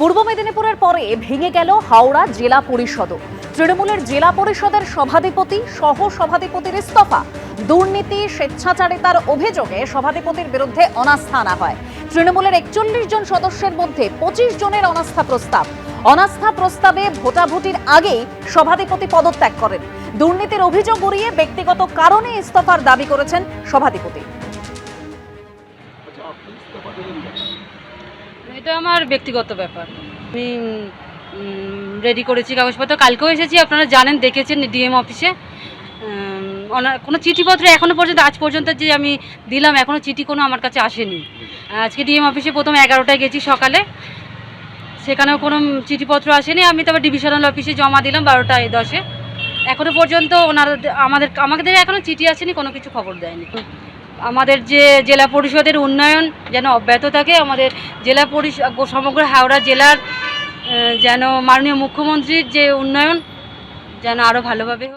পূর্ব মেদিনীপুরের পরে ভেঙে গেল হাওড়া জেলা পরিষদও। তৃণমূলের জেলা পরিষদের সভাধিপতি সহ সভাধিপতির ইস্তফা, দুর্নীতি স্বেচ্ছাচারিতার অভিযোগে সভাধিপতির বিরুদ্ধে অনাস্থা আনা হয়। তৃণমূলের 41 জন সদস্যের মধ্যে 25 জনের অনাস্থা প্রস্তাব। অনাস্থা প্রস্তাবে ভোটাভুটির আগেই সভাধিপতি পদত্যাগ করেন। দুর্নীতির অভিযোগ উড়িয়ে ব্যক্তিগত কারণে ইস্তফার দাবি করেছেন সভাধিপতি। এটা আমার ব্যক্তিগত ব্যাপার। আমি রেডি করেছি কাগজপত্র, কালকেও এসেছি, আপনারা জানেন, দেখেছেন ডিএম অফিসে। কোনো চিঠিপত্র এখনও পর্যন্ত, আজ পর্যন্ত যে আমি দিলাম, এখনও চিঠি কোনো আমার কাছে আসেনি। আজকে ডিএম অফিসে প্রথম 11টায় গেছি সকালে, সেখানেও কোনো চিঠিপত্র আসেনি। আমি তারপর ডিভিশনাল অফিসে জমা দিলাম 12:10। এখনও পর্যন্ত আমাদের এখনও চিঠি আসেনি, কোনো কিছু খবর দেয়নি। আমাদের যে জেলা পরিষদের উন্নয়ন যেন অব্যাহত থাকে, আমাদের জেলা পরিষদ সমগ্র হাওড়া জেলার যেন মাননীয় মুখ্যমন্ত্রীর যে উন্নয়ন যেন আরও ভালোভাবে হোক।